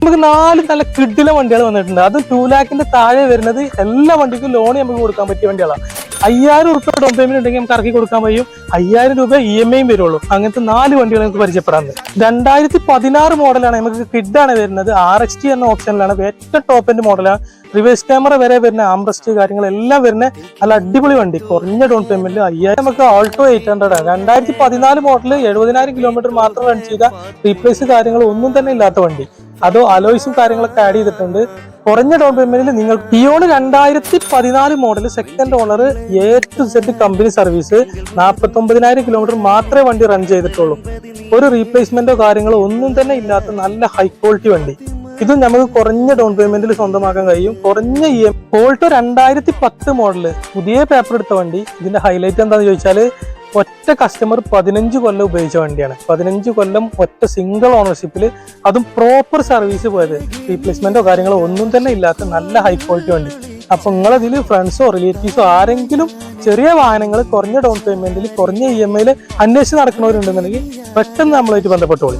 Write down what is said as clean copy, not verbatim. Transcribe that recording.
നമുക്ക് 4 നല്ല കിഡിലെ വണ്ടികൾ വന്നിട്ടുണ്ട്. അതും 2 lakhന്റെ താഴെ വരുന്നത് എല്ലാ വണ്ടിക്കും ലോൺ നമുക്ക് കൊടുക്കാൻ പറ്റിയ വണ്ടികളാണ്. 5000 രൂപ ഡൗൺ പേയ്മെന്റ് ഉണ്ടെങ്കിൽ നമുക്ക് ഇറക്കി കൊടുക്കാൻ കഴിയും. 5000 രൂപ EMI വരുള്ളൂ. അങ്ങനത്തെ 4 വണ്ടികൾ നമുക്ക് പരിചയപ്പെടാറുണ്ട്. 2016 മോഡലാണ്, നമുക്ക് കിഡാണ് വരുന്നത്. RXT എന്ന ഓപ്ഷനിലാണ്, ഏറ്റവും ടോപ്പ് എൻഡ് മോഡലാണ്. റിവേഴ്സ് ക്യാമറ വരെ വരുന്ന ആംബ്രസ്റ്റ് കാര്യങ്ങളെല്ലാം വരുന്ന നല്ല അടിപൊളി വണ്ടി. കുറഞ്ഞ ഡൗൺ പേയ്മെന്റ് 5000. നമുക്ക് ആൾട്ടോ 800 ആണ്. 2014 മോഡൽ 70,000 കിലോമീറ്റർ മാത്രം റൺ ചെയ്ത റീപ്ലേസ് കാര്യങ്ങൾ ഒന്നും തന്നെ ഇല്ലാത്ത വണ്ടി. അതോ അലോയ്സും കാര്യങ്ങളൊക്കെ ആഡ് ചെയ്തിട്ടുണ്ട്. കുറഞ്ഞ ഡൗൺ പേയ്മെന്റിൽ നിങ്ങൾ ടിയോൺ 2014 model second owner A to Z company service 49,000 kilometre മാത്രമേ വണ്ടി റൺ ചെയ്തിട്ടുള്ളൂ. ഒരു റീപ്ലേസ്മെന്റോ കാര്യങ്ങളോ ഒന്നും തന്നെ ഇല്ലാത്ത നല്ല ഹൈ ക്വാളിറ്റി വണ്ടി. ഇത് നമുക്ക് കുറഞ്ഞ ഡൗൺ പേയ്മെന്റിൽ സ്വന്തമാക്കാൻ കഴിയും. കുറഞ്ഞ ഓൾട്ടോ 2010 മോഡല് പുതിയ പേപ്പർ എടുത്ത വണ്ടി. ഇതിന്റെ ഹൈലൈറ്റ് എന്താണെന്ന് ചോദിച്ചാൽ ഒറ്റ കസ്റ്റമർ 15 കൊല്ലം ഉപയോഗിച്ച വണ്ടിയാണ്. 15 കൊല്ലം ഒറ്റ സിംഗിൾ ഓണർഷിപ്പിൽ, അതും പ്രോപ്പർ സർവീസ് പോയത്. റീപ്ലേസ്മെന്റോ കാര്യങ്ങളോ ഒന്നും തന്നെ ഇല്ലാത്ത നല്ല ഹൈ ക്വാളിറ്റി വണ്ടി. അപ്പൊ നിങ്ങളതിൽ ഫ്രണ്ട്സോ റിലേറ്റീവ്സോ ആരെങ്കിലും ചെറിയ വാഹനങ്ങൾ കുറഞ്ഞ ഡൗൺ പേയ്മെന്റിൽ കുറഞ്ഞ EMI അന്വേഷിച്ച് നടക്കുന്നവരുണ്ടെന്നുണ്ടെങ്കിൽ പെട്ടെന്ന് നമ്മളായിട്ട് ബന്ധപ്പെട്ടോളൂ.